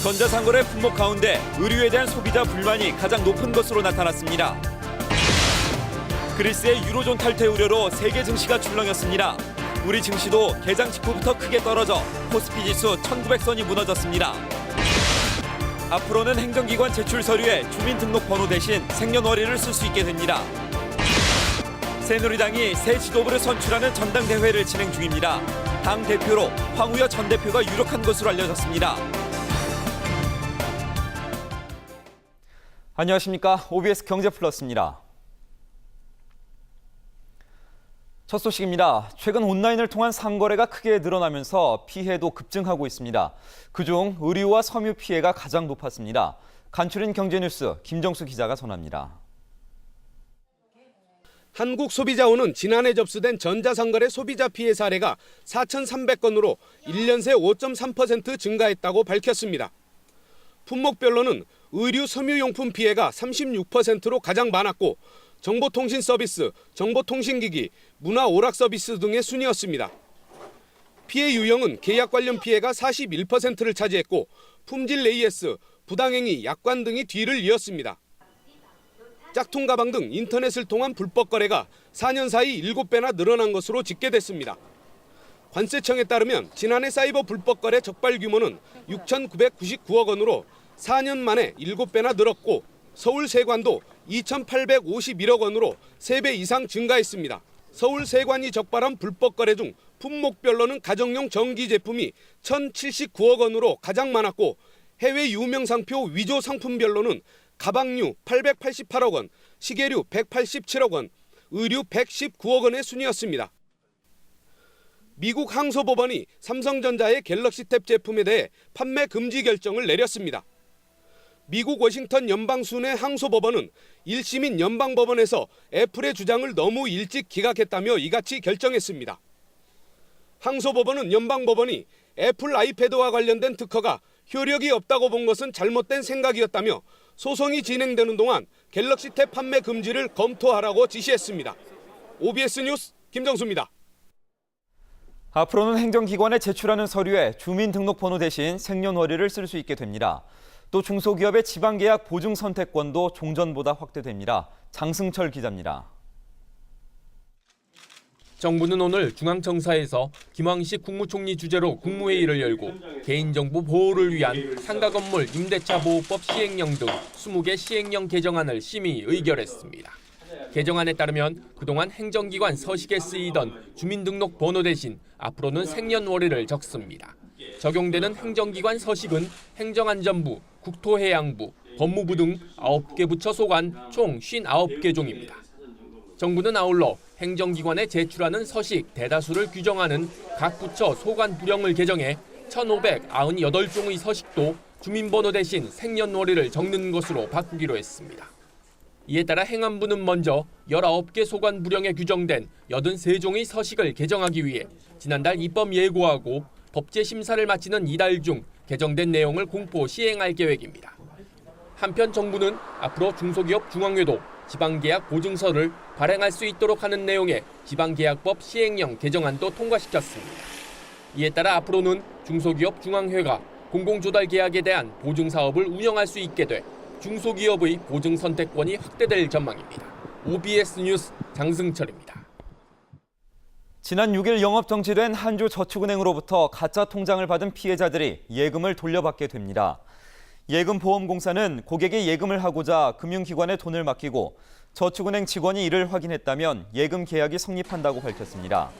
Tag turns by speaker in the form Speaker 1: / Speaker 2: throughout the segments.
Speaker 1: 전자상거래 품목 가운데 의류에 대한 소비자 불만이 가장 높은 것으로 나타났습니다. 그리스의 유로존 탈퇴 우려로 세계 증시가 출렁였습니다. 우리 증시도 개장 직후부터 크게 떨어져 코스피 지수 1900선이 무너졌습니다. 앞으로는 행정기관 제출 서류에 주민등록번호 대신 생년월일을 쓸 수 있게 됩니다. 새누리당이 새 지도부를 선출하는 전당대회를 진행 중입니다. 당 대표로 황우여 전 대표가 유력한 것으로 알려졌습니다. 안녕하십니까. OBS 경제플러스입니다. 첫 소식입니다. 최근 온라인을 통한 상거래가 크게 늘어나면서 피해도 급증하고 있습니다. 그중 의류와 섬유 피해가 가장 높았습니다. 간추린 경제뉴스 김정수 기자가 전합니다.
Speaker 2: 한국소비자원은 지난해 접수된 전자상거래 소비자 피해 사례가 4,300건으로 1년 새 5.3% 증가했다고 밝혔습니다. 품목별로는 의류 섬유용품 피해가 36%로 가장 많았고 정보통신 서비스, 정보통신기기, 문화 오락 서비스 등의 순이었습니다. 피해 유형은 계약 관련 피해가 41%를 차지했고 품질 AS, 부당행위, 약관 등이 뒤를 이었습니다. 짝퉁 가방 등 인터넷을 통한 불법 거래가 4년 사이 7배나 늘어난 것으로 집계됐습니다. 관세청에 따르면 지난해 사이버 불법 거래 적발 규모는 6,999억 원으로 4년 만에 7배나 늘었고 서울세관도 2,851억 원으로 3배 이상 증가했습니다. 서울세관이 적발한 불법 거래 중 품목별로는 가정용 전기 제품이 1,079억 원으로 가장 많았고 해외 유명 상표 위조 상품별로는 가방류 888억 원, 시계류 187억 원, 의류 119억 원의 순이었습니다. 미국 항소법원이 삼성전자의 갤럭시 탭 제품에 대해 판매 금지 결정을 내렸습니다. 미국 워싱턴 연방순회 항소법원은 1심인 연방법원에서 애플의 주장을 너무 일찍 기각했다며 이같이 결정했습니다. 항소법원은 연방법원이 애플 아이패드와 관련된 특허가 효력이 없다고 본 것은 잘못된 생각이었다며 소송이 진행되는 동안 갤럭시 탭 판매 금지를 검토하라고 지시했습니다. OBS 뉴스 김정수입니다.
Speaker 1: 앞으로는 행정기관에 제출하는 서류에 주민등록번호 대신 생년월일을 쓸 수 있게 됩니다. 또 중소기업의 지방계약 보증 선택권도 종전보다 확대됩니다. 장승철 기자입니다.
Speaker 3: 정부는 오늘 중앙청사에서 김황식 국무총리 주재로 국무회의를 열고 개인정보 보호를 위한 상가건물 임대차보호법 시행령 등 20개 시행령 개정안을 심의 의결했습니다. 개정안에 따르면 그동안 행정기관 서식에 쓰이던 주민등록번호 대신 앞으로는 생년월일을 적습니다. 적용되는 행정기관 서식은 행정안전부, 국토해양부, 법무부 등 9개 부처 소관 총 59개 종입니다. 정부는 아울러 행정기관에 제출하는 서식 대다수를 규정하는 각 부처 소관 부령을 개정해 1,598종의 서식도 주민번호 대신 생년월일을 적는 것으로 바꾸기로 했습니다. 이에 따라 행안부는 먼저 19개 소관 부령에 규정된 83종의 서식을 개정하기 위해 지난달 입법 예고하고 법제 심사를 마치는 이달 중 개정된 내용을 공포 시행할 계획입니다. 한편 정부는 앞으로 중소기업 중앙회도 지방계약 보증서를 발행할 수 있도록 하는 내용의 지방계약법 시행령 개정안도 통과시켰습니다. 이에 따라 앞으로는 중소기업 중앙회가 공공조달계약에 대한 보증사업을 운영할 수 있게 돼 중소기업의 보증 선택권이 확대될 전망입니다. OBS 뉴스 장승철입니다.
Speaker 1: 지난 6일 영업 정지된 한주저축은행으로부터 가짜 통장을 받은 피해자들이 예금을 돌려받게 됩니다. 예금보험공사는 고객이 예금을 하고자 금융기관에 돈을 맡기고 저축은행 직원이 이를 확인했다면 예금 계약이 성립한다고 밝혔습니다.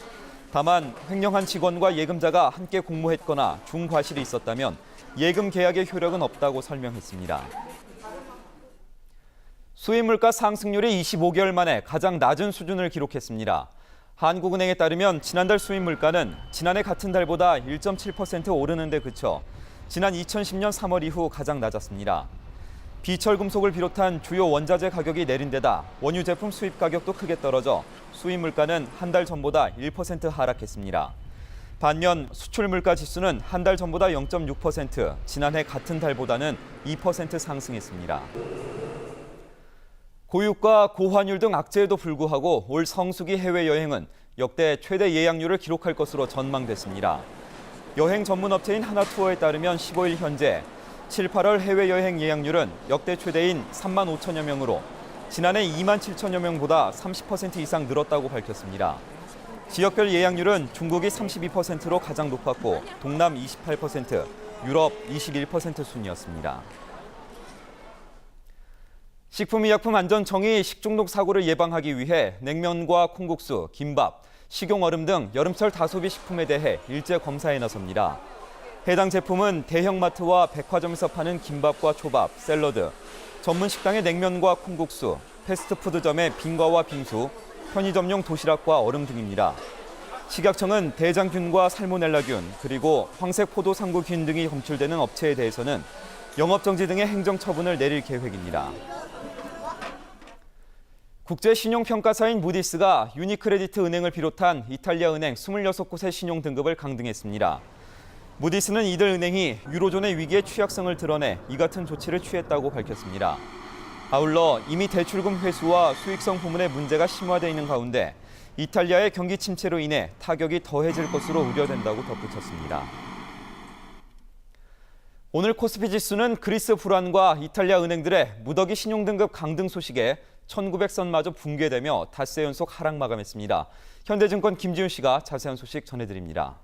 Speaker 1: 다만 횡령한 직원과 예금자가 함께 공모했거나 중과실이 있었다면 예금 계약의 효력은 없다고 설명했습니다. 수입물가 상승률이 25개월 만에 가장 낮은 수준을 기록했습니다. 한국은행에 따르면 지난달 수입물가는 지난해 같은 달보다 1.7% 오르는 데 그쳐 지난 2010년 3월 이후 가장 낮았습니다. 비철금속을 비롯한 주요 원자재 가격이 내린 데다 원유 제품 수입 가격도 크게 떨어져 수입 물가는 한 달 전보다 1% 하락했습니다. 반면 수출 물가 지수는 한 달 전보다 0.6%, 지난해 같은 달보다는 2% 상승했습니다. 고유가, 고환율 등 악재에도 불구하고 올 성수기 해외여행은 역대 최대 예약률을 기록할 것으로 전망됐습니다. 여행 전문 업체인 하나투어에 따르면 15일 현재 7, 8월 해외여행 예약률은 역대 최대인 3만 5천여 명으로 지난해 2만 7천여 명보다 30% 이상 늘었다고 밝혔습니다. 지역별 예약률은 중국이 32%로 가장 높았고 동남 28%, 유럽 21% 순이었습니다. 식품의약품안전청이 식중독 사고를 예방하기 위해 냉면과 콩국수, 김밥, 식용얼음 등 여름철 다소비 식품에 대해 일제 검사에 나섭니다. 해당 제품은 대형마트와 백화점에서 파는 김밥과 초밥, 샐러드, 전문 식당의 냉면과 콩국수, 패스트푸드점의 빙과와 빙수, 편의점용 도시락과 얼음 등입니다. 식약청은 대장균과 살모넬라균, 그리고 황색 포도상구균 등이 검출되는 업체에 대해서는 영업정지 등의 행정처분을 내릴 계획입니다. 국제신용평가사인 무디스가 유니크레디트 은행을 비롯한 이탈리아 은행 26곳의 신용등급을 강등했습니다. 무디스는 이들 은행이 유로존의 위기의 취약성을 드러내 이 같은 조치를 취했다고 밝혔습니다. 아울러 이미 대출금 회수와 수익성 부문의 문제가 심화되어 있는 가운데 이탈리아의 경기 침체로 인해 타격이 더해질 것으로 우려된다고 덧붙였습니다. 오늘 코스피 지수는 그리스 불안과 이탈리아 은행들의 무더기 신용등급 강등 소식에 1900선마저 붕괴되며 닷새 연속 하락 마감했습니다. 현대증권 김지훈 씨가 자세한 소식 전해드립니다.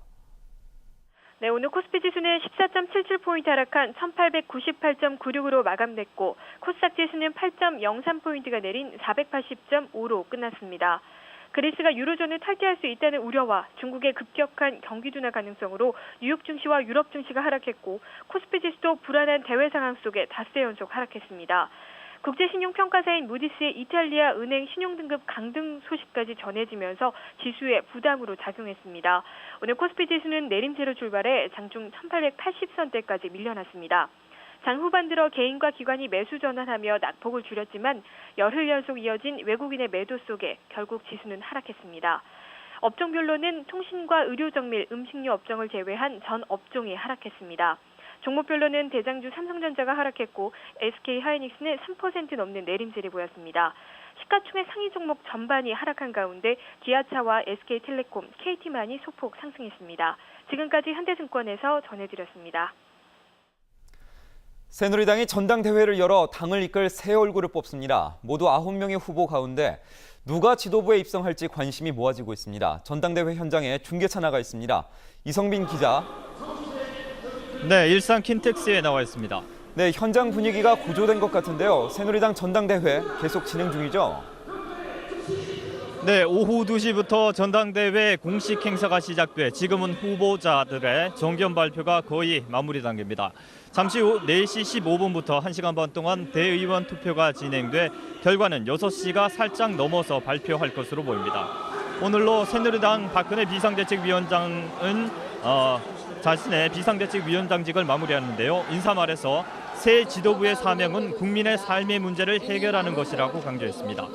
Speaker 4: 네, 오늘 코스피 지수는 14.77포인트 하락한 1898.96으로 마감됐고 코스닥 지수는 8.03포인트가 내린 480.5로 끝났습니다. 그리스가 유로존을 탈퇴할 수 있다는 우려와 중국의 급격한 경기 둔화 가능성으로 뉴욕 증시와 유럽 증시가 하락했고 코스피 지수도 불안한 대외 상황 속에 닷새 연속 하락했습니다. 국제신용평가사인 무디스의 이탈리아 은행 신용등급 강등 소식까지 전해지면서 지수에 부담으로 작용했습니다. 오늘 코스피 지수는 내림세로 출발해 장중 1880선대까지 밀려났습니다. 장 후반 들어 개인과 기관이 매수 전환하며 낙폭을 줄였지만 열흘 연속 이어진 외국인의 매도 속에 결국 지수는 하락했습니다. 업종별로는 통신과 의료정밀, 음식료 업종을 제외한 전 업종이 하락했습니다. 종목별로는 대장주 삼성전자가 하락했고 SK하이닉스는 3% 넘는 내림세를 보였습니다. 시가총액 상위 종목 전반이 하락한 가운데 기아차와 SK텔레콤, KT만이 소폭 상승했습니다. 지금까지 현대증권에서 전해드렸습니다.
Speaker 1: 새누리당이 전당대회를 열어 당을 이끌 새 얼굴을 뽑습니다. 모두 9명의 후보 가운데 누가 지도부에 입성할지 관심이 모아지고 있습니다. 전당대회 현장에 중계차 나가 있습니다. 이성빈 기자.
Speaker 5: 네, 일산 킨텍스에 나와 있습니다.
Speaker 1: 네, 현장 분위기가 고조된 것 같은데요. 새누리당 전당대회 계속 진행 중이죠?
Speaker 5: 네, 오후 2시부터 전당대회 공식 행사가 시작돼 지금은 후보자들의 정견 발표가 거의 마무리 단계입니다. 잠시 후 4시 15분부터 1시간 반 동안 대의원 투표가 진행돼 결과는 6시가 살짝 넘어서 발표할 것으로 보입니다. 오늘로 새누리당 박근혜 비상대책위원장은 자신의 비상대책위원장직을 마무리하는데요. 인사말에서 새 지도부의 사명은 국민의 삶의 문제를 해결하는 것이라고 강조했습니다.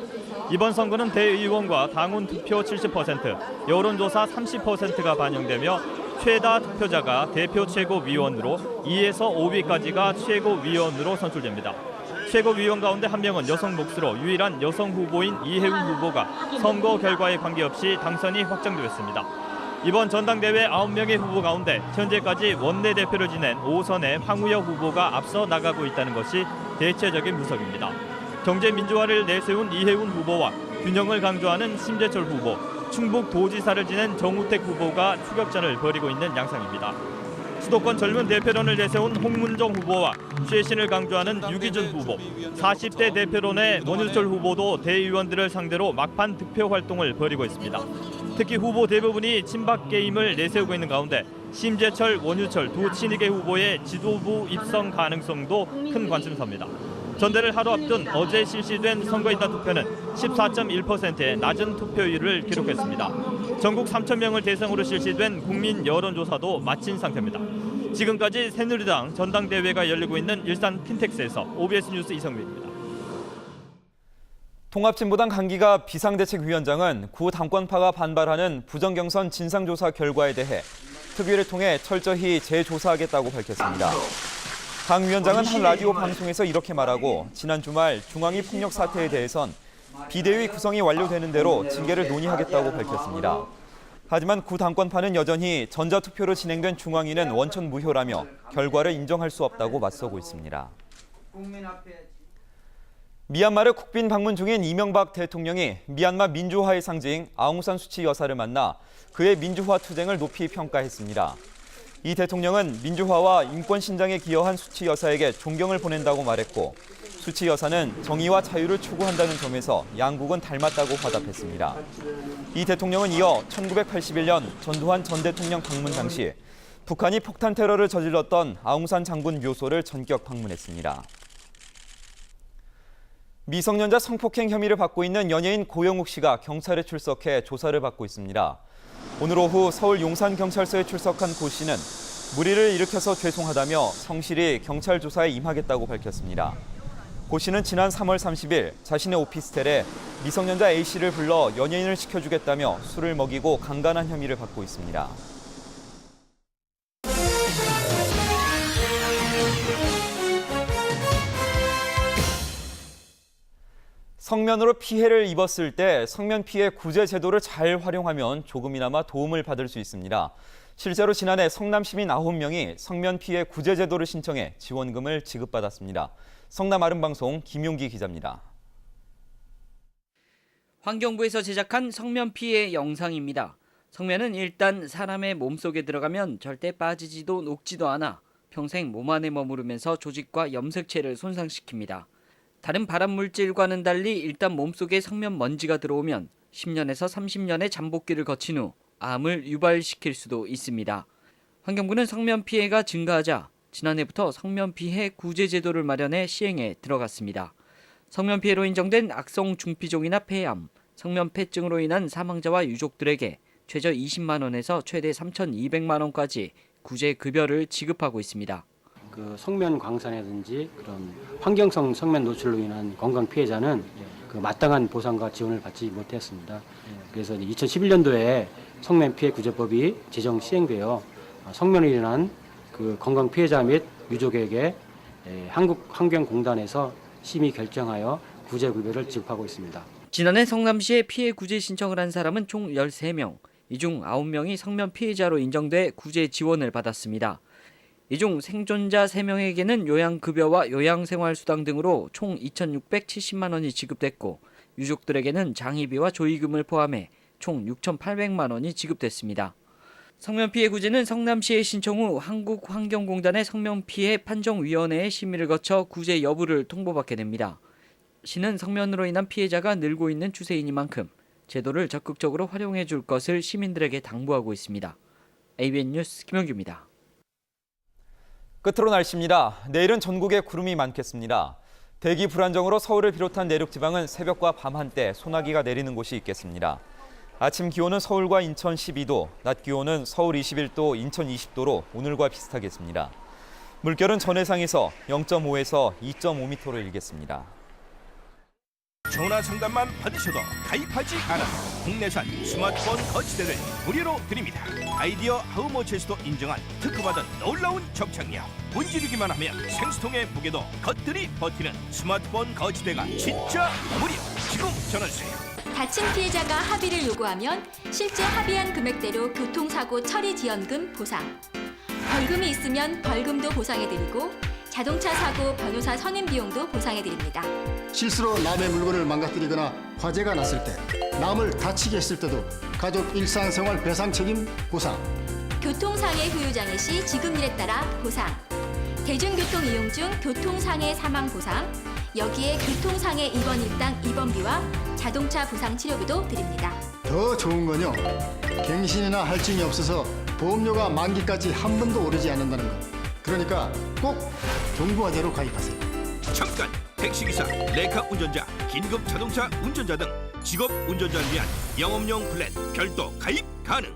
Speaker 5: 이번 선거는 대의원과 당원 투표 70%, 여론조사 30%가 반영되며 최다 득표자가 대표 최고위원으로 2에서 5위까지가 최고위원으로 선출됩니다. 최고위원 가운데 한 명은 여성 몫으로 유일한 여성 후보인 이혜훈 후보가 선거 결과에 관계없이 당선이 확정되었습니다. 이번 전당대회 9명의 후보 가운데 현재까지 원내대표를 지낸 5선의 황우여 후보가 앞서 나가고 있다는 것이 대체적인 분석입니다. 경제민주화를 내세운 이혜훈 후보와 균형을 강조하는 심재철 후보, 충북도지사를 지낸 정우택 후보가 추격전을 벌이고 있는 양상입니다. 수도권 젊은 대표론을 내세운 홍문정 후보와 쇄신을 강조하는 유기준 후보, 40대 대표론의 원유철 후보도 대의원들을 상대로 막판 득표 활동을 벌이고 있습니다. 특히 후보 대부분이 친박 게임을 내세우고 있는 가운데 심재철, 원유철 두 친이계 후보의 지도부 입성 가능성도 큰 관심사입니다. 전대를 하루 앞둔 어제 실시된 선거인단 투표는 14.1%의 낮은 투표율을 기록했습니다. 전국 3,000명을 대상으로 실시된 국민 여론조사도 마친 상태입니다. 지금까지 새누리당 전당대회가 열리고 있는 일산 킨텍스에서 OBS 뉴스 이성민입니다.
Speaker 1: 통합진보당 강기갑 비상대책위원장은 구 당권파가 반발하는 부정경선 진상조사 결과에 대해 특위를 통해 철저히 재조사하겠다고 밝혔습니다. 강 위원장은 한 라디오 방송에서 이렇게 말하고 지난 주말 중앙위 폭력 사태에 대해선 비대위 구성이 완료되는 대로 징계를 논의하겠다고 밝혔습니다. 하지만 구 당권파는 여전히 전자투표로 진행된 중앙위는 원천 무효라며 결과를 인정할 수 없다고 맞서고 있습니다. 미얀마를 국빈 방문 중인 이명박 대통령이 미얀마 민주화의 상징 아웅산 수치 여사를 만나 그의 민주화 투쟁을 높이 평가했습니다. 이 대통령은 민주화와 인권 신장에 기여한 수치 여사에게 존경을 보낸다고 말했고 수치 여사는 정의와 자유를 추구한다는 점에서 양국은 닮았다고 화답했습니다. 이 대통령은 이어 1981년 전두환 전 대통령 방문 당시 북한이 폭탄 테러를 저질렀던 아웅산 장군 묘소를 전격 방문했습니다. 미성년자 성폭행 혐의를 받고 있는 연예인 고영욱 씨가 경찰에 출석해 조사를 받고 있습니다. 오늘 오후 서울 용산경찰서에 출석한 고 씨는 무리를 일으켜서 죄송하다며 성실히 경찰 조사에 임하겠다고 밝혔습니다. 고 씨는 지난 3월 30일 자신의 오피스텔에 미성년자 A씨를 불러 연예인을 시켜주겠다며 술을 먹이고 강간한 혐의를 받고 있습니다. 성면으로 피해를 입었을 때 성면 피해 구제 제도를 잘 활용하면 조금이나마 도움을 받을 수 있습니다. 실제로 지난해 성남 시민 9명이 성면 피해 구제 제도를 신청해 지원금을 지급받았습니다. 성남 아름방송 김용기 기자입니다.
Speaker 6: 환경부에서 제작한 성면 피해 영상입니다. 성면은 일단 사람의 몸속에 들어가면 절대 빠지지도 녹지도 않아 평생 몸 안에 머무르면서 조직과 염색체를 손상시킵니다. 다른 발암 물질과는 달리 일단 몸속에 성면 먼지가 들어오면 10년에서 30년의 잠복기를 거친 후 암을 유발시킬 수도 있습니다. 환경부는 성면 피해가 증가하자 지난해부터 성면 피해 구제 제도를 마련해 시행에 들어갔습니다. 성면 피해로 인정된 악성 중피종이나 폐암, 성면 폐증으로 인한 사망자와 유족들에게 최저 20만 원에서 최대 3,200만 원까지 구제 급여를 지급하고 있습니다.
Speaker 7: 그 성면 광선이라든지 그런 환경성 성면 노출로 인한 건강 피해자는 그 마땅한 보상과 지원을 받지 못했습니다. 그래서 2011년도에 성면 피해 구제법이 제정 시행되어 성면으로 인한 그 건강 피해자 및 유족에게 한국환경공단에서 심의 결정하여 구제급여를 지급하고 있습니다.
Speaker 6: 지난해 성남시에 피해 구제 신청을 한 사람은 총 13명, 이 중 9명이 성면 피해자로 인정돼 구제 지원을 받았습니다. 이 중 생존자 3명에게는 요양급여와 요양생활수당 등으로 총 2,670만 원이 지급됐고 유족들에게는 장의비와 조의금을 포함해 총 6,800만 원이 지급됐습니다. 성면 피해 구제는 성남시에 신청 후 한국환경공단의 성면 피해 판정위원회의 심의를 거쳐 구제 여부를 통보받게 됩니다. 시는 성면으로 인한 피해자가 늘고 있는 추세이니만큼 제도를 적극적으로 활용해 줄 것을 시민들에게 당부하고 있습니다. ABN 뉴스 김영규입니다.
Speaker 1: 끝으로 날씨입니다. 내일은 전국에 구름이 많겠습니다. 대기 불안정으로 서울을 비롯한 내륙 지방은 새벽과 밤 한때 소나기가 내리는 곳이 있겠습니다. 아침 기온은 서울과 인천 12도, 낮 기온은 서울 21도, 인천 20도로 오늘과 비슷하겠습니다. 물결은 전해상에서 0.5에서 2.5m로 일겠습니다.
Speaker 8: 전화 상담만 받으셔도 가입하지 않아 국내산 스마트폰 거치대를 무료로 드립니다. 아이디어 하우머치에서도 인정한 특허받은 놀라운 적착력. 문지르기만 하면 생수통의 무게도 겉들이 버티는 스마트폰 거치대가 진짜 무료. 지금 전화주세요.
Speaker 9: 다친 피해자가 합의를 요구하면 실제 합의한 금액대로 교통사고 처리 지원금 보상. 벌금이 있으면 벌금도 보상해드리고 자동차 사고 변호사 선임 비용도 보상해드립니다.
Speaker 10: 실수로 남의 물건을 망가뜨리거나 화재가 났을 때, 남을 다치게 했을 때도 가족 일상생활 배상 책임 보상.
Speaker 9: 교통상해 후유장애 시 지급률에 따라 보상. 대중교통 이용 중 교통상해 사망 보상. 여기에 교통상해 입원 일당 입원비와 자동차 부상 치료비도 드립니다.
Speaker 10: 더 좋은 건요, 갱신이나 할증이 없어서 보험료가 만기까지 한 번도 오르지 않는다는 것. 그러니까 꼭 경부화재로 가입하세요.
Speaker 8: 잠깐! 택시기사, 레카 운전자, 긴급 자동차 운전자 등 직업 운전자를 위한 영업용 플랜 별도 가입 가능.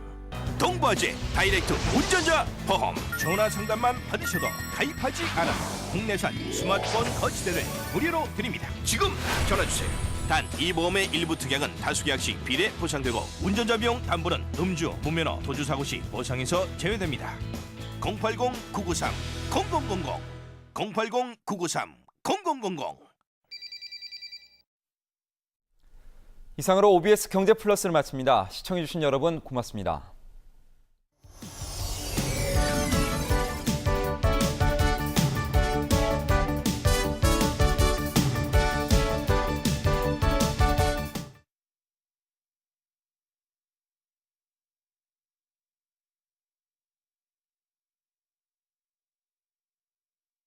Speaker 8: 동부화재 다이렉트 운전자 보험. 전화 상담만 받으셔도 가입하지 않아 국내산 스마트폰 거치대를 무료로 드립니다. 지금 전화주세요. 단 이 보험의 일부 특약은 다수 계약 시 비례 보상되고 운전자 비용 담보는 음주, 무면허, 도주 사고 시 보상에서 제외됩니다. 080-993-0000 080-993-0000
Speaker 1: 이상으로 OBS 경제 플러스를 마칩니다. 시청해주신 여러분 고맙습니다.